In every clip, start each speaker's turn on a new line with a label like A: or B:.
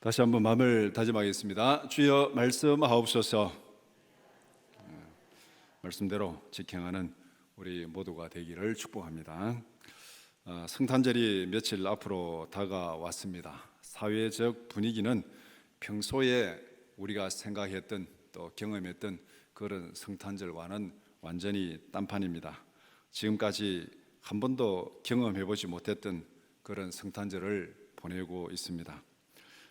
A: 다시 한번 마음을 다짐하겠습니다. 주여 말씀하옵소서. 말씀대로 직행하는 우리 모두가 되기를 축복합니다. 성탄절이 며칠 앞으로 다가왔습니다. 사회적 분위기는 평소에 우리가 생각했던 또 경험했던 그런 성탄절과는 완전히 딴판입니다. 지금까지 한 번도 경험해보지 못했던 그런 성탄절을 보내고 있습니다.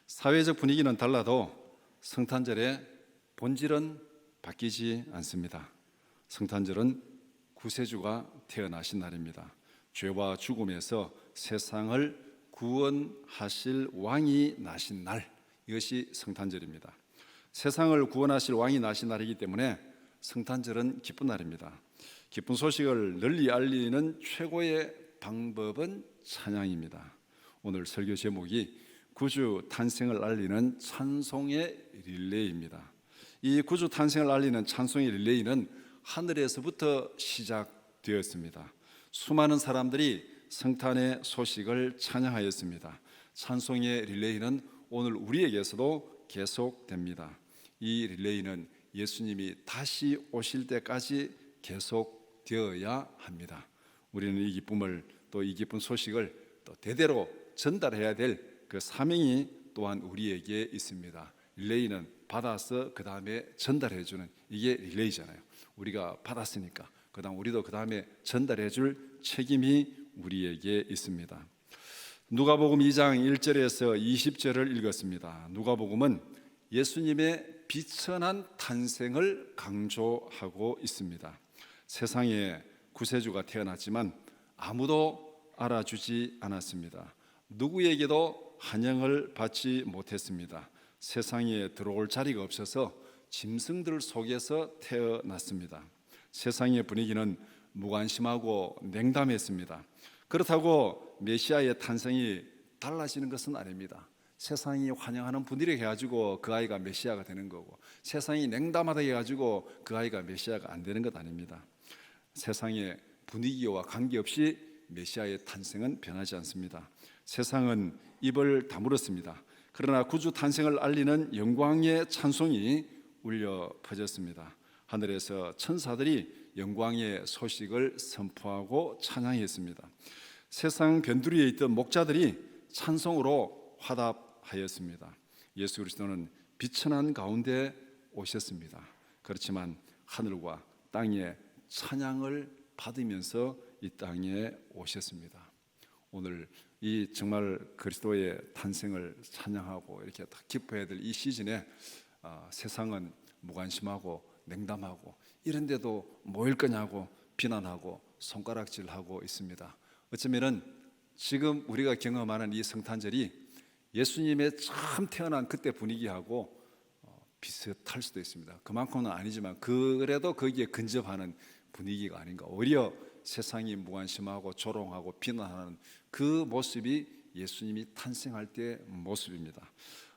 A: 사회적 분위기는 달라도 성탄절의 본질은 바뀌지 않습니다. 성탄절은 구세주가 태어나신 날입니다. 죄와 죽음에서 세상을 구원하실 왕이 나신 날, 이것이 성탄절입니다. 세상을 구원하실 왕이 나신 날이기 때문에 성탄절은 기쁜 날입니다. 기쁜 소식을 널리 알리는 최고의 방법은 찬양입니다. 오늘 설교 제목이 구주 탄생을 알리는 찬송의 릴레이입니다. 이 구주 탄생을 알리는 찬송의 릴레이는 하늘에서부터 시작되었습니다. 수많은 사람들이 성탄의 소식을 찬양하였습니다. 찬송의 릴레이는 오늘 우리에게서도 계속됩니다. 이 릴레이는 예수님이 다시 오실 때까지 계속되어야 합니다. 우리는 이 기쁨을 또 이 기쁜 소식을 또 대대로 전달해야 될 그 사명이 또한 우리에게 있습니다. 릴레이는 받아서 그 다음에 전달해주는, 이게 릴레이잖아요. 우리가 받았으니까 그 다음 우리도 그 다음에 전달해줄 책임이 우리에게 있습니다. 누가복음 2장 1절에서 20절을 읽었습니다. 누가복음은 예수님의 비천한 탄생을 강조하고 있습니다. 세상에 구세주가 태어났지만 아무도 알아주지 않았습니다. 누구에게도 환영을 받지 못했습니다. 세상에 들어올 자리가 없어서 짐승들 속에서 태어났습니다. 세상의 분위기는 무관심하고 냉담했습니다. 그렇다고 메시아의 탄생이 달라지는 것은 아닙니다. 세상이 환영하는 분위기를 해가지고 그 아이가 메시아가 되는 거고, 세상이 냉담하다 해가지고 그 아이가 메시아가 안 되는 것 아닙니다. 세상의 분위기와 관계없이 메시아의 탄생은 변하지 않습니다. 세상은 입을 다물었습니다. 그러나 구주 탄생을 알리는 영광의 찬송이 울려 퍼졌습니다. 하늘에서 천사들이 영광의 소식을 선포하고 찬양했습니다. 세상 변두리에 있던 목자들이 찬송으로 화답하였습니다. 예수 그리스도는 비천한 가운데 오셨습니다. 그렇지만 하늘과 땅의 찬양을 받으면서 이 땅에 오셨습니다. 오늘 이 정말 그리스도의 탄생을 찬양하고 이렇게 기뻐해야 될 이 시즌에 세상은 무관심하고 냉담하고 이런데도 뭐일 거냐고 비난하고 손가락질하고 있습니다. 어쩌면은 지금 우리가 경험하는 이 성탄절이 예수님의 처음 태어난 그때 분위기하고 비슷할 수도 있습니다. 그만큼은 아니지만 그래도 거기에 근접하는 분위기가 아닌가. 오히려 세상이 무관심하고 조롱하고 비난하는 그 모습이 예수님이 탄생할 때의 모습입니다.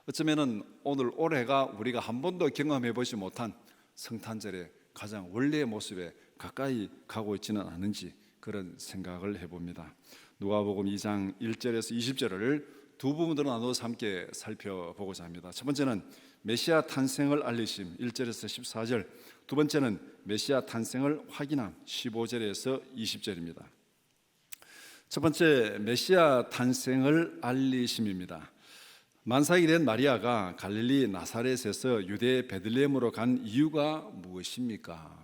A: 어쩌면은 오늘 올해가 우리가 한 번도 경험해 보지 못한 성탄절의 가장 원래의 모습에 가까이 가고 있지는 않은지 그런 생각을 해봅니다. 누가복음 2장 1절에서 20절을 두 부분으로 나누어서 함께 살펴보고자 합니다. 첫 번째는 메시아 탄생을 알리심 1절에서 14절, 두 번째는 메시아 탄생을 확인함 15절에서 20절입니다. 첫 번째, 메시아 탄생을 알리심입니다. 만삭이 된 마리아가 갈릴리 나사렛에서 유대 베들레헴으로 간 이유가 무엇입니까?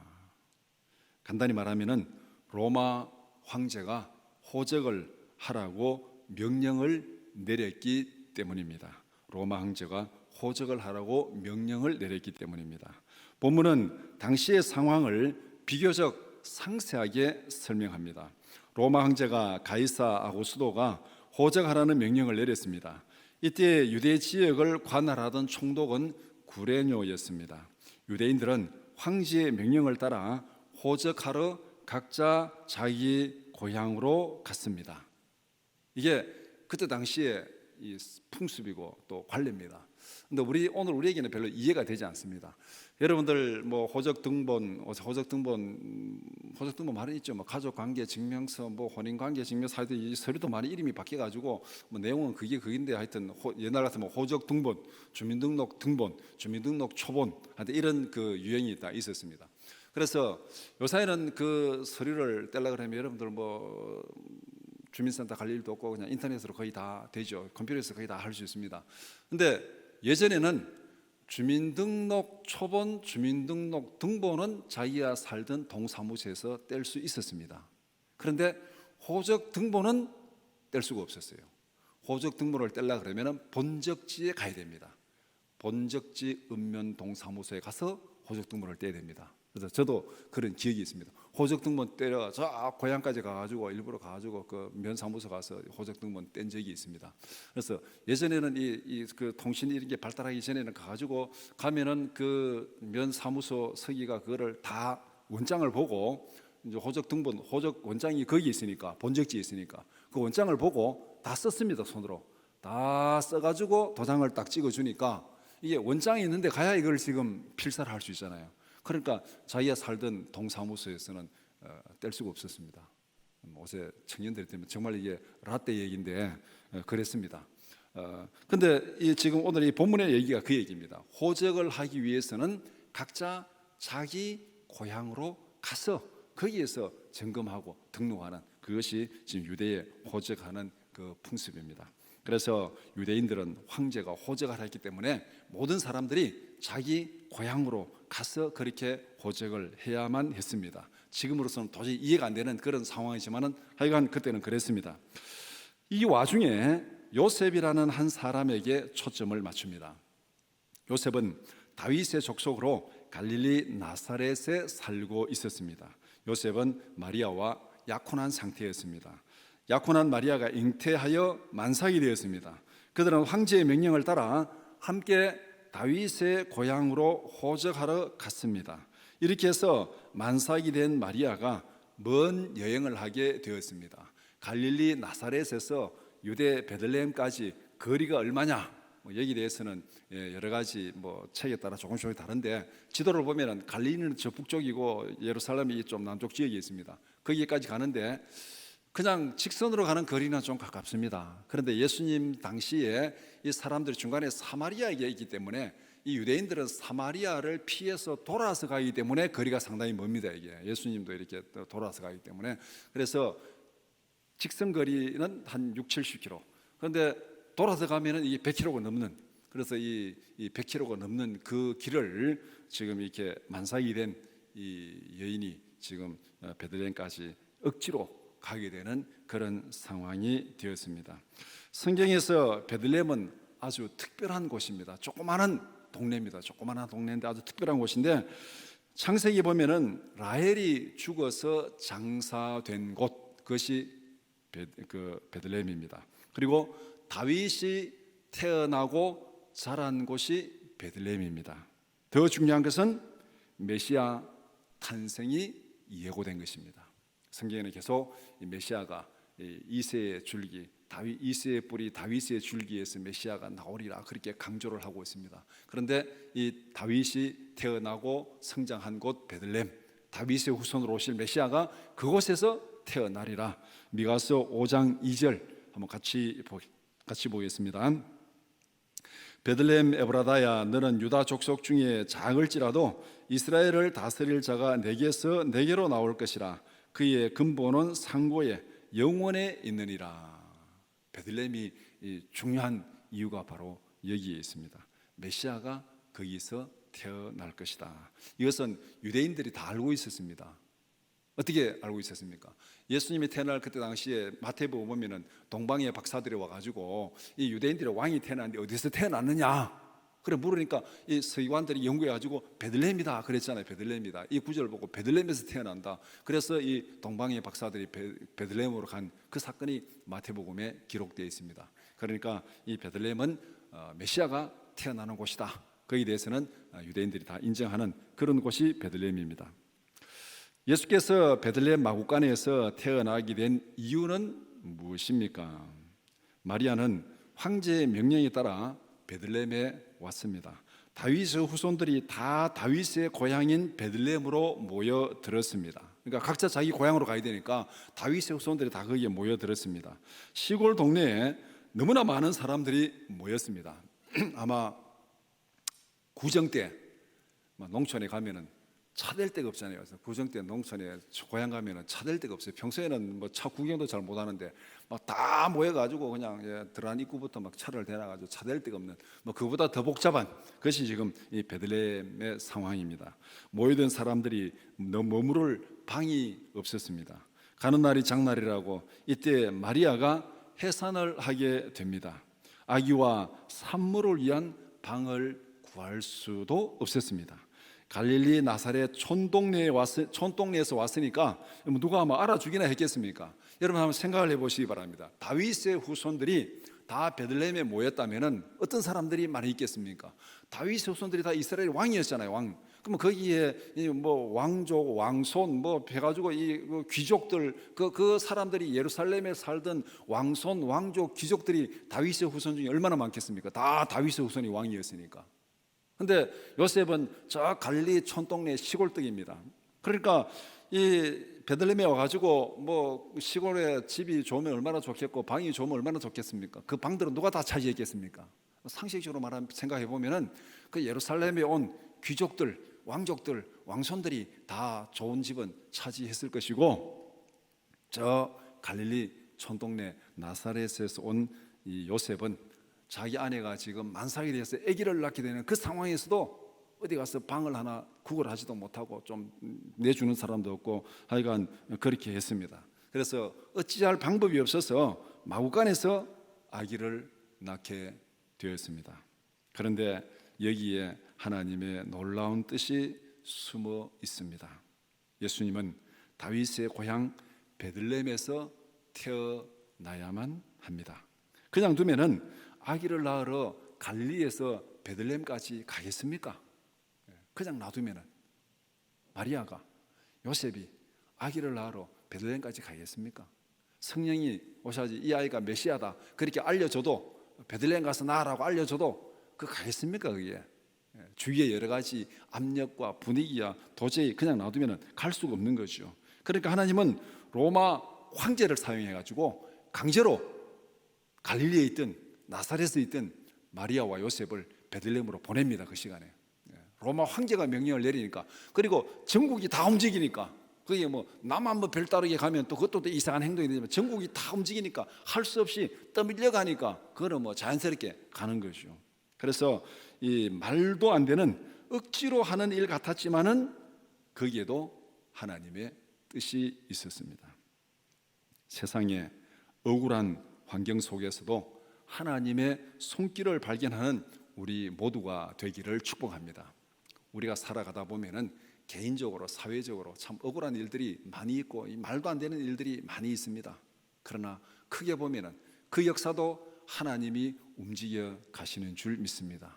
A: 간단히 말하면은 로마 황제가 호적을 하라고 명령을 내렸기 때문입니다. 로마 황제가 호적을 하라고 명령을 내렸기 때문입니다. 본문은 당시의 상황을 비교적 상세하게 설명합니다. 로마 황제가 가이사 아구스도가 호적하라는 명령을 내렸습니다. 이때 유대 지역을 관할하던 총독은 구레뇨였습니다. 유대인들은 황제의 명령을 따라 호적하러 각자 자기 고향으로 갔습니다. 이게 그때 당시에 이 풍습이고 또 관례입니다. 근데 오늘 우리에게는 별로 이해가 되지 않습니다. 여러분들 뭐 호적 등본 많이 있죠. 뭐 가족 관계 증명서, 뭐 혼인 관계 증명서, 이 서류도 많이 이름이 바뀌어 가지고 뭐 내용은 그긴데 하여튼 옛날 같으면 호적 등본, 주민등록 등본, 주민등록 초본 하여튼 이런 그 유행이 다 있었습니다. 그래서 요사이는 그 서류를 떼려 그러면 여러분들 뭐 주민센터 갈 일도 없고 그냥 인터넷으로 거의 다 되죠. 컴퓨터에서 거의 다 할 수 있습니다. 근데 예전에는 주민등록 초본, 주민등록 등본은 자기가 살던 동사무소에서 뗄 수 있었습니다. 그런데 호적 등본은 뗄 수가 없었어요. 호적 등본을 떼려 그러면 본적지에 가야 됩니다. 본적지 읍면동사무소에 가서 호적 등본을 떼야 됩니다. 그래서 저도 그런 기억이 있습니다. 호적 등본 떼려 저 고향까지 가가지고 일부러 가가지고 그 면사무소 가서 호적 등본 뗀 적이 있습니다. 그래서 예전에는 그 통신 이런 게 발달하기 전에는 가가지고 가면은 그 면사무소 서기가 그거를 다 원장을 보고 이제 호적 등본 호적 원장이 거기 있으니까 본적지에 있으니까 그 원장을 보고 다 썼습니다. 손으로 다 써가지고 도장을 딱 찍어주니까 이게 원장이 있는데 가야 이걸 지금 필사를 할 수 있잖아요. 그러니까 자기가 살던 동사무소에서는 뗄 수가 없었습니다. 어제 청년들 때문에 정말 이게 라떼 얘기인데 그랬습니다. 근데 지금 오늘 이 본문의 얘기가 그 얘기입니다. 호적을 하기 위해서는 각자 자기 고향으로 가서 거기에서 점검하고 등록하는 그것이 지금 유대의 호적하는 그 풍습입니다. 그래서 유대인들은 황제가 호적을 했기 때문에 모든 사람들이 자기 고향으로 가서 그렇게 호적을 해야만 했습니다. 지금으로서는 도저히 이해가 안 되는 그런 상황이지만은 하여간 그때는 그랬습니다. 이 와중에 요셉이라는 한 사람에게 초점을 맞춥니다. 요셉은 다윗의 족속으로 갈릴리 나사렛에 살고 있었습니다. 요셉은 마리아와 약혼한 상태였습니다. 약혼한 마리아가 잉태하여 만삭이 되었습니다. 그들은 황제의 명령을 따라 함께 다윗의 고향으로 호적하러 갔습니다. 이렇게 해서 만삭이 된 마리아가 먼 여행을 하게 되었습니다. 갈릴리 나사렛에서 유대 베들레헴까지 거리가 얼마냐? 여기에 대해서는 여러 가지 책에 따라 조금씩 다른데 지도를 보면은 갈릴리는 저 북쪽이고 예루살렘이 좀 남쪽 지역에 있습니다. 거기까지 가는데 그냥 직선으로 가는 거리는 좀 가깝습니다. 그런데 예수님 당시에 이 사람들이 중간에 사마리아에 있기 때문에 이 유대인들은 사마리아를 피해서 돌아서 가기 때문에 거리가 상당히 멉니다. 이게 예수님도 이렇게 돌아서 가기 때문에 그래서 직선 거리는 한 6, 70km. 그런데 돌아서 가면은 이게 100km가 넘는 그래서 이 100km가 넘는 그 길을 지금 이렇게 만삭이 된 이 여인이 지금 베들레헴까지 억지로 가게 되는 그런 상황이 되었습니다. 성경에서 베들레헴은 아주 특별한 곳입니다. 조그마한 동네입니다. 조그마한 동네인데 아주 특별한 곳인데 창세기 보면은 라헬이 죽어서 장사된 곳 그것이 베들레헴입니다. 그리고 다윗이 태어나고 자란 곳이 베들레헴입니다. 더 중요한 것은 메시아 탄생이 예고된 것입니다. 성경에는 계속 이 메시아가 이새의 줄기, 다윗 이새의 뿌리 다윗의 줄기에서 메시아가 나오리라 그렇게 강조를 하고 있습니다. 그런데 이 다윗이 태어나고 성장한 곳 베들레헴, 다윗의 후손으로 오실 메시아가 그곳에서 태어나리라. 미가서 5장 2절 한번 같이 보겠습니다. 베들레헴 에브라다야 너는 유다 족속 중에 작을지라도 이스라엘을 다스릴 자가 내게서 내게로 나올 것이라. 그의 근본은 상고에 영원에 있느니라. 베들레헴이 중요한 이유가 바로 여기에 있습니다. 메시아가 거기서 태어날 것이다. 이것은 유대인들이 다 알고 있었습니다. 어떻게 알고 있었습니까? 예수님이 태어날 그때 당시에 마태복음 보면은 동방의 박사들이 와가지고 이 유대인들의 왕이 태어났는데 어디서 태어났느냐? 그래 물으니까 이 서기관들이 연구해가지고 베들레헴이다 그랬잖아요. 베들레헴이다. 이 구절을 보고 베들레헴에서 태어난다. 그래서 이 동방의 박사들이 베들레헴으로 간 그 사건이 마태복음에 기록되어 있습니다. 그러니까 이 베들레헴은 메시아가 태어나는 곳이다. 거기에 대해서는 유대인들이 다 인정하는 그런 곳이 베들레헴입니다. 예수께서 베들레헴 마구간에서 태어나게 된 이유는 무엇입니까? 마리아는 황제의 명령에 따라 베들레헴에 왔습니다. 다윗의 후손들이 다 다윗의 고향인 베들레헴으로 모여들었습니다. 그러니까 각자 자기 고향으로 가야 되니까 다윗의 후손들이 다 거기에 모여들었습니다. 시골 동네에 너무나 많은 사람들이 모였습니다. 아마 구정 때 농촌에 가면은 차 댈 데가 없잖아요. 그래서 구정 때 농촌에 고향 가면은 차 댈 데가 없어요. 평소에는 뭐 차 구경도 잘 못 하는데 막 다 모여가지고 그냥 들어간 입구부터 막 차를 대놔가지고 차 댈 데가 없는 뭐 그보다 더 복잡한 것이 지금 이 베들레헴의 상황입니다. 모여든 사람들이 머무를 방이 없었습니다. 가는 날이 장날이라고 이때 마리아가 해산을 하게 됩니다. 아기와 산모를 위한 방을 구할 수도 없었습니다. 갈릴리 나사렛 촌동네에서 왔으니까 누가 아마 알아주기나 했겠습니까? 여러분 한번 생각을 해보시기 바랍니다. 다윗의 후손들이 다 베들레헴에 모였다면은 어떤 사람들이 많이 있겠습니까? 다윗의 후손들이 다 이스라엘 왕이었잖아요, 왕. 그러면 거기에 뭐 왕족, 왕손 뭐 해가지고 이 귀족들 그 사람들이 예루살렘에 살던 왕손, 왕족, 귀족들이 다윗의 후손 중에 얼마나 많겠습니까? 다 다윗의 후손이 왕이었으니까. 근데 요셉은 저 갈릴리 촌동네 시골떡입니다. 그러니까 이 베들레헴에 와가지고 뭐 시골에 집이 좋으면 얼마나 좋겠고 방이 좋으면 얼마나 좋겠습니까? 그 방들은 누가 다 차지했겠습니까? 상식적으로 생각해 보면은 그 예루살렘에 온 귀족들, 왕족들, 왕손들이 다 좋은 집은 차지했을 것이고 저 갈릴리 촌동네 나사렛에서 온 이 요셉은 자기 아내가 지금 만삭이 돼서 아기를 낳게 되는 그 상황에서도 어디 가서 방을 하나 구걸하지도 못하고 좀 내주는 사람도 없고 하여간 그렇게 했습니다. 그래서 어찌할 방법이 없어서 마구간에서 아기를 낳게 되었습니다. 그런데 여기에 하나님의 놀라운 뜻이 숨어 있습니다. 예수님은 다윗의 고향 베들레헴에서 태어나야만 합니다. 그냥 두면은 아기를 낳으러 갈릴리에서 베들레헴까지 가겠습니까? 그냥 놔두면은 마리아가 요셉이 아기를 낳으러 베들레헴까지 가겠습니까? 성령이 오셔야지 이 아이가 메시아다 그렇게 알려줘도 베들레헴 가서 낳으라고 알려줘도 그 가겠습니까? 그게 주위에 여러 가지 압력과 분위기야 도저히 그냥 놔두면은 갈 수가 없는 거죠. 그러니까 하나님은 로마 황제를 사용해 가지고 강제로 갈릴리에 있던 나사렛에 있던 마리아와 요셉을 베들레헴으로 보냅니다. 그 시간에 로마 황제가 명령을 내리니까 그리고 전국이 다 움직이니까 그게 뭐 나만 뭐 별다르게 가면 또 그것도 또 이상한 행동이 되지만 전국이 다 움직이니까 할 수 없이 떠밀려 가니까 그거는 뭐 자연스럽게 가는 거죠. 그래서 이 말도 안 되는 억지로 하는 일 같았지만은 거기에도 하나님의 뜻이 있었습니다. 세상의 억울한 환경 속에서도 하나님의 손길을 발견하는 우리 모두가 되기를 축복합니다. 우리가 살아가다 보면은 개인적으로 사회적으로 참 억울한 일들이 많이 있고 말도 안 되는 일들이 많이 있습니다. 그러나 크게 보면은 그 역사도 하나님이 움직여 가시는 줄 믿습니다.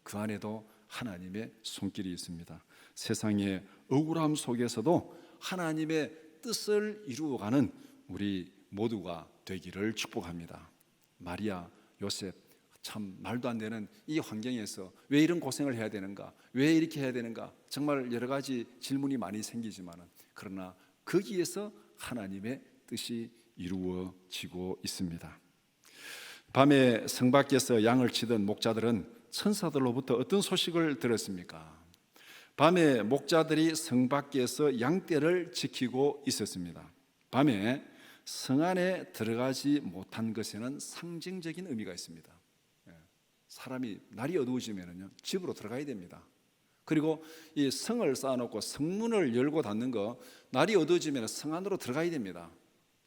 A: 그 안에도 하나님의 손길이 있습니다. 세상의 억울함 속에서도 하나님의 뜻을 이루어가는 우리 모두가 되기를 축복합니다. 마리아, 요셉 참 말도 안 되는 이 환경에서 왜 이런 고생을 해야 되는가? 왜 이렇게 해야 되는가? 정말 여러 가지 질문이 많이 생기지만은 그러나 거기에서 하나님의 뜻이 이루어지고 있습니다. 밤에 성 밖에서 양을 치던 목자들은 천사들로부터 어떤 소식을 들었습니까? 밤에 목자들이 성 밖에서 양떼를 지키고 있었습니다. 밤에 성 안에 들어가지 못한 것에는 상징적인 의미가 있습니다. 사람이 날이 어두워지면요 집으로 들어가야 됩니다. 그리고 이 성을 쌓아놓고 성문을 열고 닫는 거 날이 어두워지면 성 안으로 들어가야 됩니다.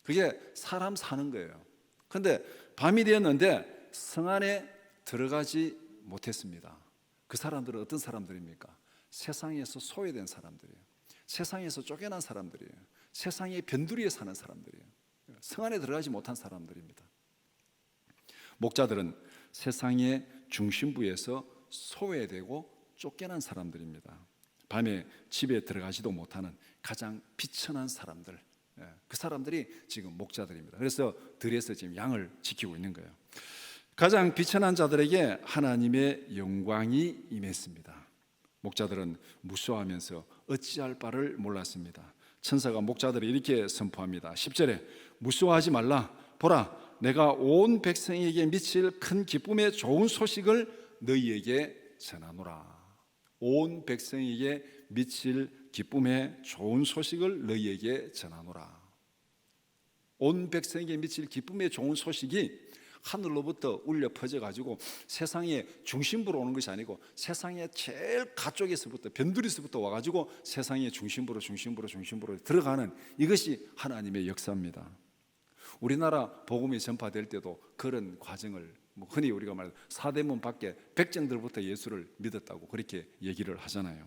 A: 그게 사람 사는 거예요. 그런데 밤이 되었는데 성 안에 들어가지 못했습니다. 그 사람들은 어떤 사람들입니까? 세상에서 소외된 사람들이에요. 세상에서 쫓겨난 사람들이에요. 세상의 변두리에 사는 사람들이에요. 성 안에 들어가지 못한 사람들입니다. 목자들은 세상의 중심부에서 소외되고 쫓겨난 사람들입니다. 밤에 집에 들어가지도 못하는 가장 비천한 사람들, 그 사람들이 지금 목자들입니다. 그래서 들에서 지금 양을 지키고 있는 거예요. 가장 비천한 자들에게 하나님의 영광이 임했습니다. 목자들은 무서워하면서 어찌할 바를 몰랐습니다. 천사가 목자들을 이렇게 선포합니다. 10절에 무서워하지 말라. 보라, 내가 온 백성에게 미칠 큰 기쁨의 좋은 소식을 너희에게 전하노라. 온 백성에게 미칠 기쁨의 좋은 소식을 너희에게 전하노라. 온 백성에게 미칠 기쁨의 좋은 소식이 하늘로부터 울려 퍼져가지고 세상의 중심부로 오는 것이 아니고 세상의 제일 가쪽에서부터 변두리에서부터 와가지고 세상의 중심부로 들어가는 이것이 하나님의 역사입니다. 우리나라 복음이 전파될 때도 그런 과정을 흔히 우리가 말하는 사대문 밖에 백정들부터 예수를 믿었다고 그렇게 얘기를 하잖아요.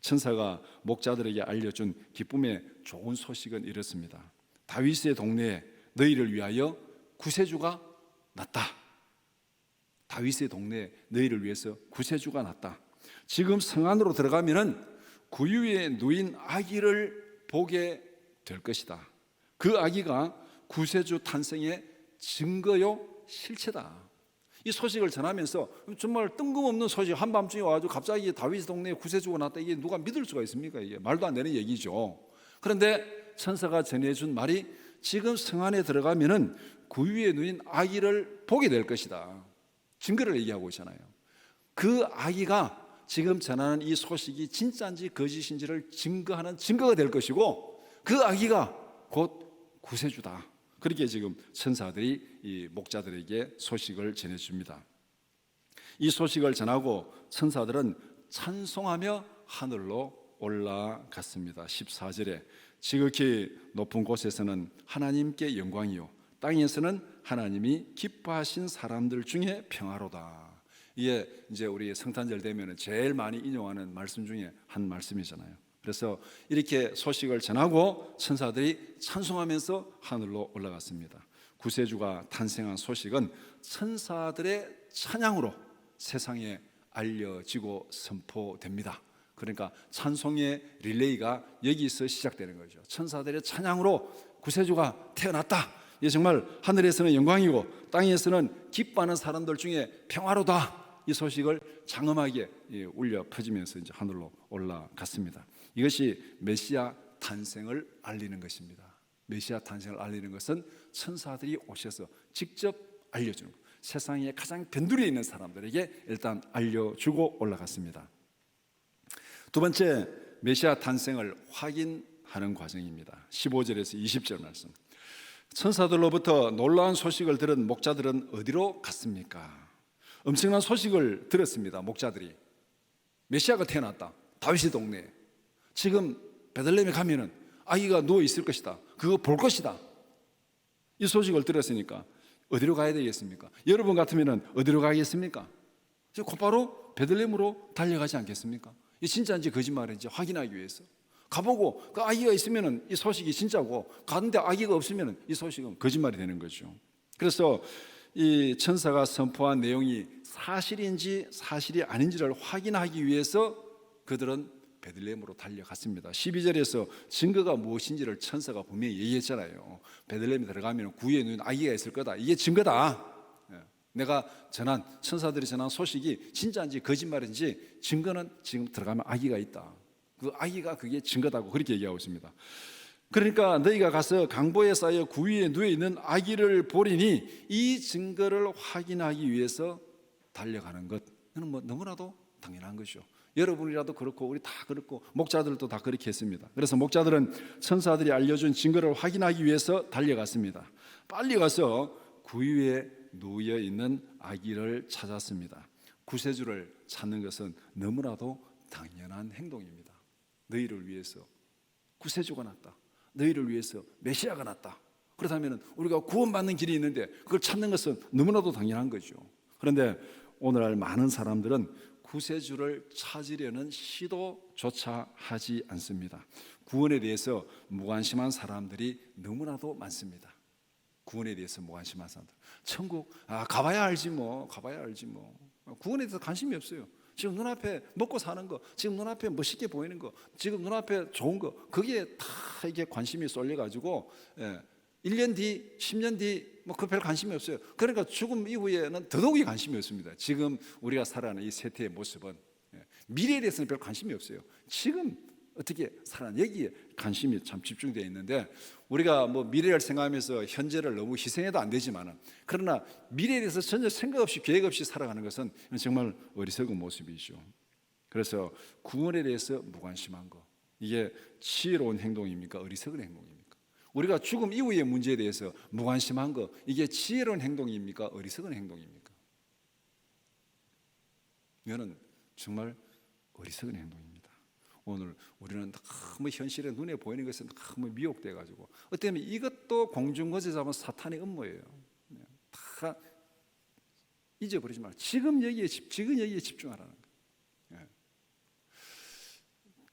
A: 천사가 목자들에게 알려준 기쁨의 좋은 소식은 이렇습니다. 다윗의 동네에 너희를 위하여 구세주가 났다. 다윗의 동네에 너희를 위해서 구세주가 났다. 지금 성 안으로 들어가면은 구유에 누인 아기를 보게 될 것이다. 그 아기가 구세주 탄생의 증거요 실체다. 이 소식을 전하면서 정말 뜬금없는 소식, 한밤중에 와가지고 갑자기 다윗 동네에 구세주가 났다. 이게 누가 믿을 수가 있습니까? 이게 말도 안 되는 얘기죠. 그런데 천사가 전해준 말이 지금 성 안에 들어가면은 구유에 누인 아기를 보게 될 것이다. 증거를 얘기하고 있잖아요. 그 아기가 지금 전하는 이 소식이 진짜인지 거짓인지를 증거하는 증거가 될 것이고 그 아기가 곧 구세주다. 그렇게 지금 천사들이 이 목자들에게 소식을 전해줍니다. 이 소식을 전하고 천사들은 찬송하며 하늘로 올라갔습니다. 14절에 지극히 높은 곳에서는 하나님께 영광이요 땅에서는 하나님이 기뻐하신 사람들 중에 평화로다. 이게 이제 우리 성탄절 되면 제일 많이 인용하는 말씀 중에 한 말씀이잖아요. 그래서 이렇게 소식을 전하고 천사들이 찬송하면서 하늘로 올라갔습니다. 구세주가 탄생한 소식은 천사들의 찬양으로 세상에 알려지고 선포됩니다. 그러니까 찬송의 릴레이가 여기서 시작되는 거죠. 천사들의 찬양으로 구세주가 태어났다. 이게 정말 하늘에서는 영광이고 땅에서는 기뻐하는 사람들 중에 평화로다. 이 소식을 장엄하게 울려 퍼지면서 이제 하늘로 올라갔습니다. 이것이 메시아 탄생을 알리는 것입니다. 메시아 탄생을 알리는 것은 천사들이 오셔서 직접 알려주는 것. 세상에 가장 변두리에 있는 사람들에게 일단 알려주고 올라갔습니다. 두 번째, 메시아 탄생을 확인하는 과정입니다. 15절에서 20절 말씀. 천사들로부터 놀라운 소식을 들은 목자들은 어디로 갔습니까? 엄청난 소식을 들었습니다. 목자들이 메시아가 태어났다. 다윗의 동네에. 지금 베들레헴에 가면은 아기가 누워 있을 것이다. 그거 볼 것이다. 이 소식을 들었으니까 어디로 가야 되겠습니까? 여러분 같으면은 어디로 가겠습니까? 곧바로 베들레헴으로 달려가지 않겠습니까? 이 진짜인지 거짓말인지 확인하기 위해서 가보고 그 아기가 있으면은 이 소식이 진짜고 가는데 아기가 없으면은 이 소식은 거짓말이 되는 거죠. 그래서 이 천사가 선포한 내용이 사실인지 사실이 아닌지를 확인하기 위해서 그들은 베들레헴으로 달려갔습니다. 12절에서 증거가 무엇인지를 천사가 분명히 얘기했잖아요. 베들레헴에 들어가면 구유에 누운 아기가 있을 거다. 이게 증거다. 내가 전한 천사들이 전한 소식이 진짜인지 거짓말인지 증거는 지금 들어가면 아기가 있다. 그 아기가 그게 증거다고 그렇게 얘기하고 있습니다. 그러니까 너희가 가서 강보에 쌓여 구유에 누워 있는 아기를 보리니 이 증거를 확인하기 위해서 달려가는 것은 뭐 너무나도 당연한 것이죠. 여러분이라도 그렇고 우리 다 그렇고 목자들도 다 그렇게 했습니다. 그래서 목자들은 천사들이 알려준 증거를 확인하기 위해서 달려갔습니다. 빨리 가서 구유에 누워 있는 아기를 찾았습니다. 구세주를 찾는 것은 너무나도 당연한 행동입니다. 너희를 위해서 구세주가 났다. 너희를 위해서 메시아가 났다. 그렇다면 우리가 구원받는 길이 있는데 그걸 찾는 것은 너무나도 당연한 거죠. 그런데 오늘날 많은 사람들은 구세주를 찾으려는 시도조차 하지 않습니다. 구원에 대해서 무관심한 사람들이 너무나도 많습니다. 구원에 대해서 무관심한 사람들. 천국 가봐야 알지 뭐. 구원에 대해서 관심이 없어요. 지금 눈앞에 먹고 사는 거, 지금 눈앞에 멋있게 보이는 거, 지금 눈앞에 좋은 거, 거기에 다 이게 관심이 쏠려가지고 1년 뒤, 10년 뒤 뭐 그 별 관심이 없어요. 그러니까 죽음 이후에는 더더욱이 관심이 없습니다. 지금 우리가 살아가는 이 세태의 모습은 미래에 대해서는 별 관심이 없어요. 지금 어떻게 살아가는 여기에 관심이 참 집중되어 있는데, 우리가 뭐 미래를 생각하면서 현재를 너무 희생해도 안 되지만은, 그러나 미래에 대해서 전혀 생각 없이 계획 없이 살아가는 것은 정말 어리석은 모습이죠. 그래서 구원에 대해서 무관심한 거, 이게 지혜로운 행동입니까? 어리석은 행동입니까? 우리가 죽음 이후의 문제에 대해서 무관심한 거, 이게 지혜로운 행동입니까? 어리석은 행동입니까? 이거는 정말 어리석은 행동입니다. 오늘 우리는 너무 현실에 눈에 보이는 것에 너무 미혹돼 가지고, 어떻게 보면 이것도 공중거제 잡은 사탄의 음모예요. 다 잊어버리지 말고 지금 여기에 집중하라는 거예요.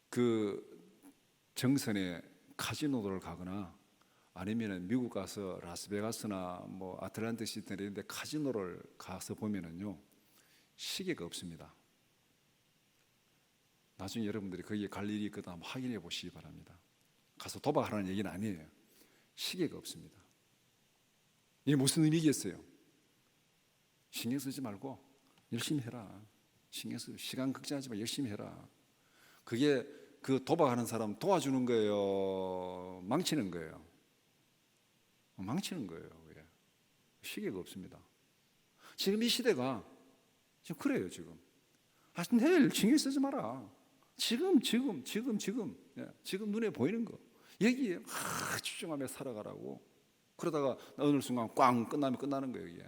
A: 그 정선에 카지노를 가거나 아니면 미국 가서 라스베가스나 뭐 아틀란틱 시티 이런 데 카지노를 가서 보면은요, 시계가 없습니다. 나중에 여러분들이 거기에 갈 일이 있거든 한번 확인해 보시기 바랍니다. 가서 도박하라는 얘기는 아니에요. 시계가 없습니다. 이게 무슨 의미겠어요? 신경 쓰지 말고 열심히 해라. 신경 쓰, 시간 걱정하지 말고 열심히 해라. 그게 그 도박하는 사람 도와주는 거예요? 망치는 거예요? 망치는 거예요. 왜? 시계가 없습니다. 지금 이 시대가 지금 그래요. 지금 내일 신경 쓰지 마라. 지금 눈에 보이는 거 여기에 집중하며 살아가라고. 그러다가 어느 순간 꽝 끝나면 끝나는 거예요. 이게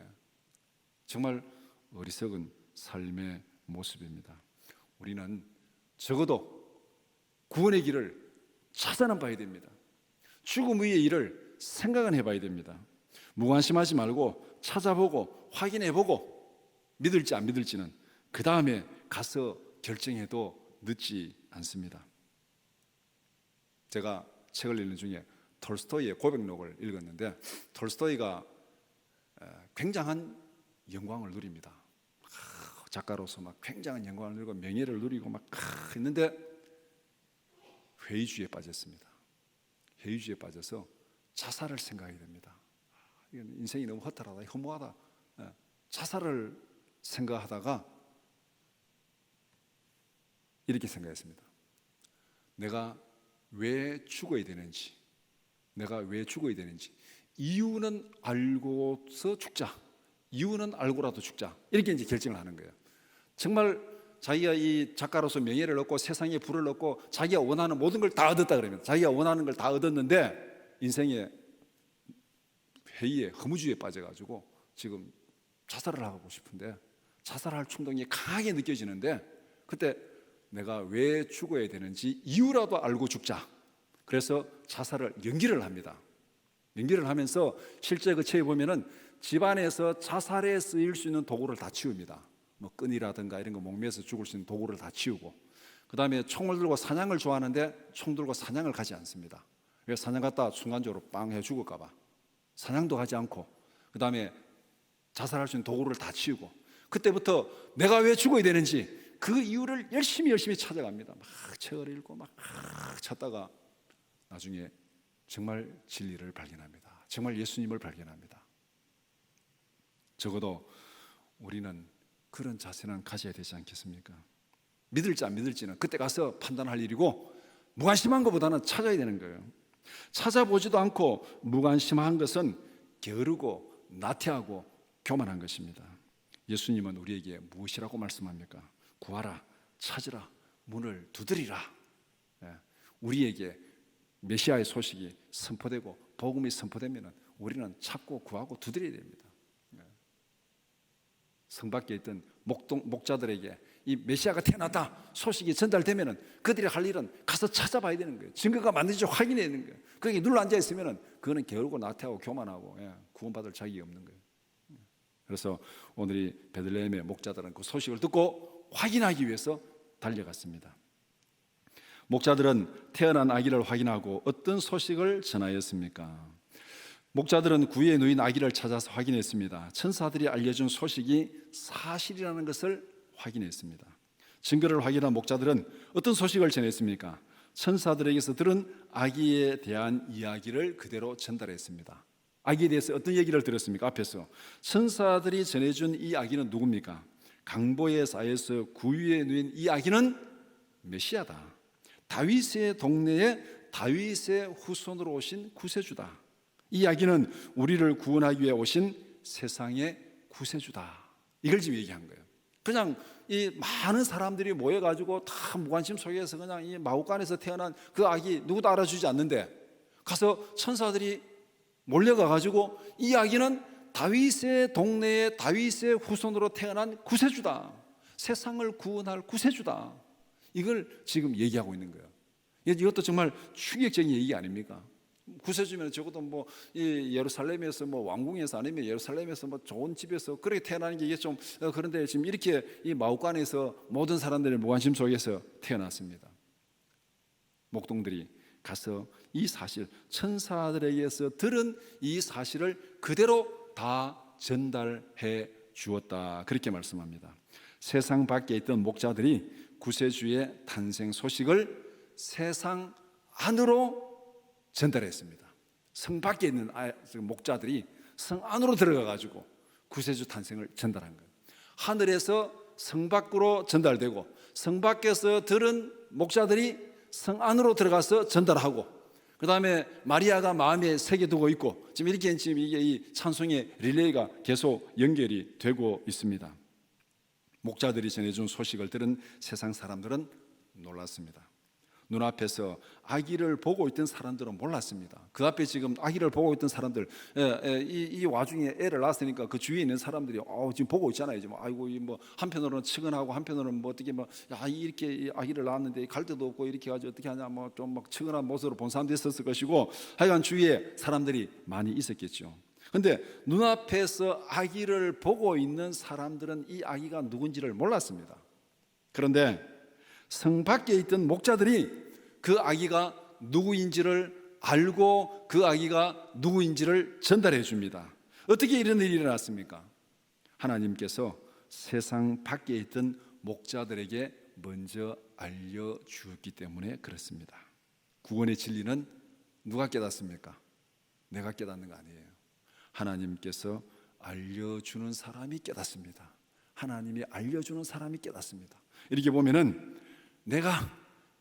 A: 정말 어리석은 삶의 모습입니다. 우리는 적어도 구원의 길을 찾아는 봐야 됩니다. 죽음 후의 일을 생각은 해봐야 됩니다. 무관심하지 말고 찾아보고 확인해보고, 믿을지 안 믿을지는 그 다음에 가서 결정해도 늦지 않습니다. 제가 책을 읽는 중에 톨스토이의 고백록을 읽었는데, 톨스토이가 굉장한 영광을 누립니다. 작가로서 막 굉장한 영광을 누리고 명예를 누리고 막 했는데 회의주의에 빠졌습니다. 회의주의에 빠져서 자살을 생각하게 됩니다. 인생이 너무 허탈하다, 허무하다. 자살을 생각하다가 이렇게 생각했습니다. 내가 왜 죽어야 되는지, 이유는 알고서 죽자, 이유는 알고라도 죽자, 이렇게 이제 결정을 하는 거예요. 정말 자기가 이 작가로서 명예를 얻고 세상에 부를 얻고 자기가 원하는 모든 걸 다 얻었다 그러면, 자기가 원하는 걸 다 얻었는데 인생의 회의에 허무주의에 빠져가지고 지금 자살을 하고 싶은데, 자살할 충동이 강하게 느껴지는데, 그때 내가 왜 죽어야 되는지 이유라도 알고 죽자. 그래서 자살을 연기를 합니다. 연기를 하면서 실제 그 책에 보면은 집안에서 자살에 쓰일 수 있는 도구를 다 치웁니다. 뭐 끈이라든가 이런 거 목매서 죽을 수 있는 도구를 다 치우고, 그 다음에 총을 들고 사냥을 좋아하는데 총 들고 사냥을 가지 않습니다. 왜? 사냥 갔다 순간적으로 빵 해 죽을까 봐 사냥도 하지 않고, 그 다음에 자살할 수 있는 도구를 다 치우고, 그때부터 내가 왜 죽어야 되는지 그 이유를 열심히 찾아갑니다. 막 책을 읽고 막 찾다가 나중에 정말 진리를 발견합니다. 정말 예수님을 발견합니다. 적어도 우리는 그런 자세는 가져야 되지 않겠습니까? 믿을지 안 믿을지는 그때 가서 판단할 일이고, 무관심한 것보다는 찾아야 되는 거예요. 찾아보지도 않고 무관심한 것은 게으르고 나태하고 교만한 것입니다. 예수님은 우리에게 무엇이라고 말씀합니까? 구하라, 찾으라, 문을 두드리라. 우리에게 메시아의 소식이 선포되고 복음이 선포되면 우리는 찾고 구하고 두드려야 됩니다. 성 밖에 있던 목자들에게 이 메시아가 태어났다 소식이 전달되면 그들이 할 일은 가서 찾아봐야 되는 거예요. 증거가 맞는지 확인해야 되는 거예요. 거기 눌러 앉아 있으면 그거는 게으르고 나태하고 교만하고 구원받을 자격이 없는 거예요. 그래서 오늘 이 베들레헴의 목자들은 그 소식을 듣고 확인하기 위해서 달려갔습니다. 목자들은 태어난 아기를 확인하고 어떤 소식을 전하였습니까? 목자들은 구유에 누인 아기를 찾아서 확인했습니다. 천사들이 알려준 소식이 사실이라는 것을 확인했습니다. 증거를 확인한 목자들은 어떤 소식을 전했습니까? 천사들에게서 들은 아기에 대한 이야기를 그대로 전달했습니다. 아기에 대해서 어떤 얘기를 들었습니까? 앞에서 천사들이 전해준 이 아기는 누굽니까? 강보의 사에서 구유에 누인 이 아기는 메시아다. 다윗의 동네에 다윗의 후손으로 오신 구세주다. 이 아기는 우리를 구원하기 위해 오신 세상의 구세주다. 이걸 지금 얘기한 거예요. 그냥 이 많은 사람들이 모여가지고 다 무관심 속에서 그냥 이 마구간에서 태어난 그 아기 누구도 알아주지 않는데 가서 천사들이 몰려가가지고 이 아기는 다윗의 동네에 다윗의 후손으로 태어난 구세주다. 세상을 구원할 구세주다. 이걸 지금 얘기하고 있는 거예요. 이것도 정말 충격적인 얘기 아닙니까? 구세주면 적어도 뭐 이 예루살렘에서 뭐 왕궁에서 아니면 예루살렘에서 뭐 좋은 집에서 그렇게 태어나는 게 이게 좀 그런데 지금 이렇게 이 마구간에서 모든 사람들의 무관심 속에서 태어났습니다. 목동들이 가서 이 사실 천사들에게서 들은 이 사실을 그대로 다 전달해 주었다. 그렇게 말씀합니다. 세상 밖에 있던 목자들이 구세주의 탄생 소식을 세상 안으로 전달했습니다. 성 밖에 있는 목자들이 성 안으로 들어가가지고 구세주 탄생을 전달한 거예요. 하늘에서 성 밖으로 전달되고 성 밖에서 들은 목자들이 성 안으로 들어가서 전달하고 그 다음에 마리아가 마음에 새겨두고 있고 지금 이렇게 지금 이게 이 찬송의 릴레이가 계속 연결이 되고 있습니다. 목자들이 전해준 소식을 들은 세상 사람들은 놀랐습니다. 눈앞에서 아기를 보고 있던 사람들은 몰랐습니다. 그 앞에 지금 아기를 보고 있던 사람들, 이 와중에 애를 낳았으니까 그 주위에 있는 사람들이 지금 보고 있잖아요. 지금 아이고 뭐 한편으로는 측은하고 한편으로는 뭐 어떻게 뭐 야 이렇게 아기를 낳았는데 갈 데도 없고 이렇게 가지고 어떻게 하냐 뭐 좀 막 측은한 모습으로 본 사람도 있었을 것이고 하여간 주위에 사람들이 많이 있었겠죠. 근데 눈앞에서 아기를 보고 있는 사람들은 이 아기가 누군지를 몰랐습니다. 그런데 성 밖에 있던 목자들이 그 아기가 누구인지를 알고 그 아기가 누구인지를 전달해 줍니다. 어떻게 이런 일이 일어났습니까? 하나님께서 세상 밖에 있던 목자들에게 먼저 알려주었기 때문에 그렇습니다. 구원의 진리는 누가 깨닫습니까? 내가 깨닫는 거 아니에요. 하나님께서 알려주는 사람이 깨닫습니다. 하나님이 알려주는 사람이 깨닫습니다. 이렇게 보면은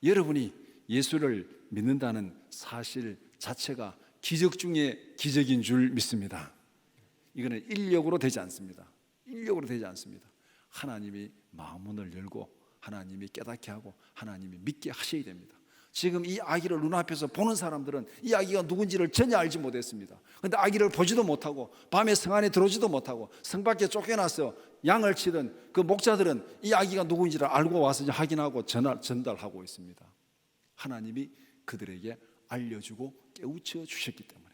A: 여러분이 예수를 믿는다는 사실 자체가 기적 중에 기적인 줄 믿습니다. 이거는 인력으로 되지 않습니다. 인력으로 되지 않습니다. 하나님이 마음문을 열고 하나님이 깨닫게 하고 하나님이 믿게 하셔야 됩니다. 지금 이 아기를 눈앞에서 보는 사람들은 이 아기가 누군지를 전혀 알지 못했습니다. 그런데 아기를 보지도 못하고 밤에 성 안에 들어오지도 못하고 성 밖에 쫓겨나서 양을 치던 그 목자들은 이 아기가 누구인지를 알고 와서 확인하고 전달하고 있습니다. 하나님이 그들에게 알려주고 깨우쳐 주셨기 때문에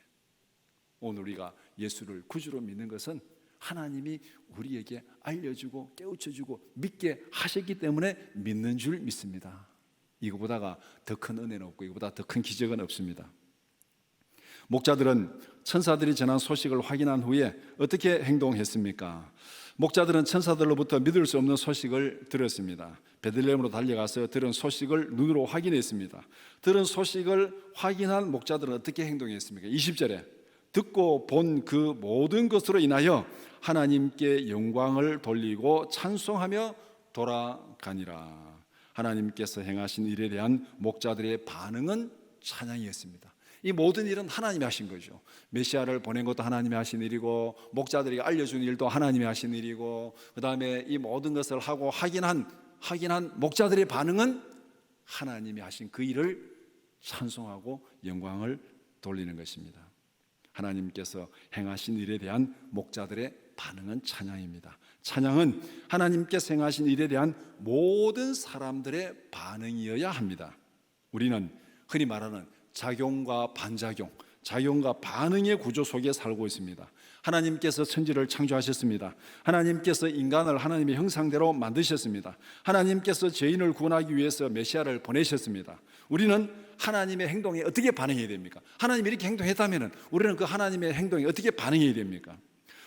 A: 오늘 우리가 예수를 구주로 믿는 것은 하나님이 우리에게 알려주고 깨우쳐주고 믿게 하셨기 때문에 믿는 줄 믿습니다. 이거보다가 더 큰 은혜는 없고 이거보다 더 큰 기적은 없습니다. 목자들은 천사들이 전한 소식을 확인한 후에 어떻게 행동했습니까? 목자들은 천사들로부터 믿을 수 없는 소식을 들었습니다. 베들레헴으로 달려가서 들은 소식을 눈으로 확인했습니다. 들은 소식을 확인한 목자들은 어떻게 행동했습니까? 20절에 듣고 본 그 모든 것으로 인하여 하나님께 영광을 돌리고 찬송하며 돌아가니라. 하나님께서 행하신 일에 대한 목자들의 반응은 찬양이었습니다. 이 모든 일은 하나님이 하신 거죠. 메시아를 보낸 것도 하나님이 하신 일이고 목자들에게 알려준 일도 하나님이 하신 일이고 그 다음에 이 모든 것을 하고 확인한 목자들의 반응은 하나님이 하신 그 일을 찬송하고 영광을 돌리는 것입니다. 하나님께서 행하신 일에 대한 목자들의 반응은 찬양입니다. 찬양은 하나님께서 행하신 일에 대한 모든 사람들의 반응이어야 합니다. 우리는 흔히 말하는 작용과 반작용, 작용과 반응의 구조 속에 살고 있습니다. 하나님께서 천지를 창조하셨습니다. 하나님께서 인간을 하나님의 형상대로 만드셨습니다. 하나님께서 죄인을 구원하기 위해서 메시아를 보내셨습니다. 우리는 하나님의 행동에 어떻게 반응해야 됩니까? 하나님이 이렇게 행동했다면 우리는 그 하나님의 행동에 어떻게 반응해야 됩니까?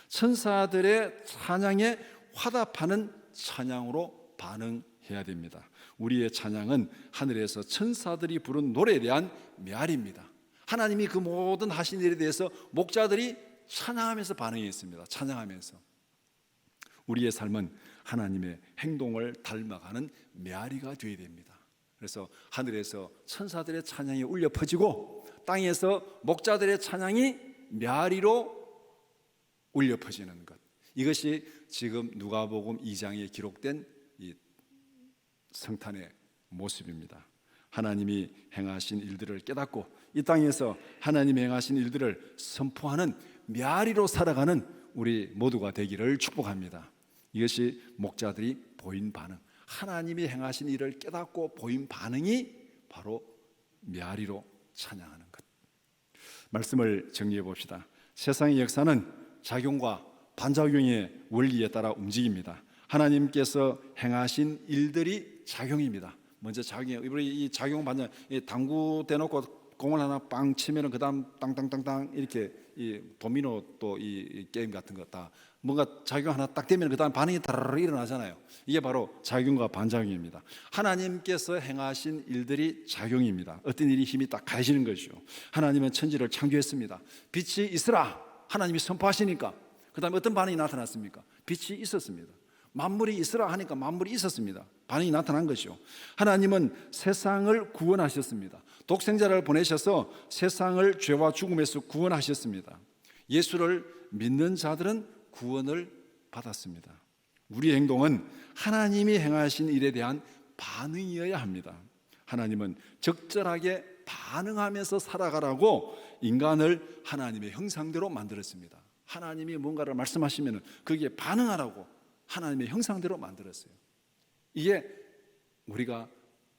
A: 천사들의 찬양에 화답하는 찬양으로 반응해야 됩니다. 우리의 찬양은 하늘에서 천사들이 부른 노래에 대한 메아리입니다. 하나님이 그 모든 하신 일에 대해서 목자들이 찬양하면서 반응했습니다. 찬양하면서 우리의 삶은 하나님의 행동을 닮아가는 메아리가 되어야 됩니다. 그래서 하늘에서 천사들의 찬양이 울려 퍼지고 땅에서 목자들의 찬양이 메아리로 울려 퍼지는 것, 이것이 지금 누가복음 2장에 기록된 이 성탄의 모습입니다. 하나님이 행하신 일들을 깨닫고 이 땅에서 하나님이 행하신 일들을 선포하는 메아리로 살아가는 우리 모두가 되기를 축복합니다. 이것이 목자들이 보인 반응, 하나님이 행하신 일을 깨닫고 보인 반응이 바로 메아리로 찬양하는 것. 말씀을 정리해 봅시다. 세상의 역사는 작용과 반작용의 원리에 따라 움직입니다. 하나님께서 행하신 일들이 작용입니다. 먼저 작용, 우리 이 작용 반작, 당구 대놓고 공을 하나 빵 치면은 그다음 땅땅땅땅 이렇게 이 도미노 또 이 게임 같은 거 다 뭔가 작용 하나 딱 되면 그다음 반응이 다르르 일어나잖아요. 이게 바로 작용과 반작용입니다. 하나님께서 행하신 일들이 작용입니다. 어떤 일이 힘이 딱 가해지는 것이죠. 하나님은 천지를 창조했습니다. 빛이 있으라 하나님이 선포하시니까 그다음에 어떤 반응이 나타났습니까? 빛이 있었습니다. 만물이 있으라 하니까 만물이 있었습니다. 반응이 나타난 것이죠. 하나님은 세상을 구원하셨습니다. 독생자를 보내셔서 세상을 죄와 죽음에서 구원하셨습니다. 예수를 믿는 자들은 구원을 받았습니다. 우리의 행동은 하나님이 행하신 일에 대한 반응이어야 합니다. 하나님은 적절하게 반응하면서 살아가라고 인간을 하나님의 형상대로 만들었습니다. 하나님이 뭔가를 말씀하시면 거기에 반응하라고 하나님의 형상대로 만들었어요. 이게 우리가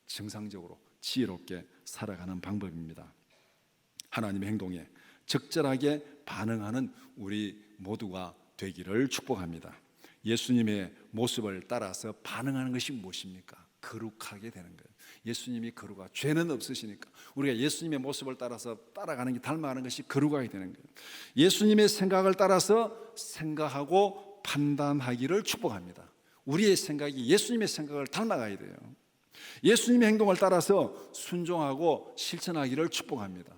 A: 정상적으로 지혜롭게 살아가는 방법입니다. 하나님의 행동에 적절하게 반응하는 우리 모두가 되기를 축복합니다. 예수님의 모습을 따라서 반응하는 것이 무엇입니까? 거룩하게 되는 거예요. 예수님이 거룩하, 죄는 없으시니까 우리가 예수님의 모습을 따라서 따라가는 게 닮아가는 것이 거룩하게 되는 거예요. 예수님의 생각을 따라서 생각하고 판단하기를 축복합니다. 우리의 생각이 예수님의 생각을 닮아가야 돼요. 예수님의 행동을 따라서 순종하고 실천하기를 축복합니다.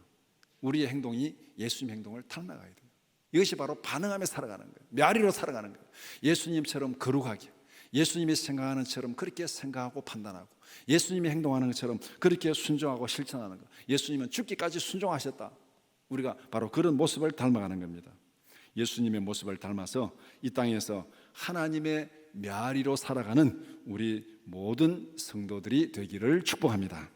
A: 우리의 행동이 예수님의 행동을 닮아가야 돼요. 이것이 바로 반응하며 살아가는 거예요. 메아리로 살아가는 거예요. 예수님처럼 거룩하게, 예수님이 생각하는 것처럼 그렇게 생각하고 판단하고, 예수님이 행동하는 것처럼 그렇게 순종하고 실천하는 것. 예수님은 죽기까지 순종하셨다. 우리가 바로 그런 모습을 닮아가는 겁니다. 예수님의 모습을 닮아서 이 땅에서 하나님의 메아리로 살아가는 우리 모든 성도들이 되기를 축복합니다.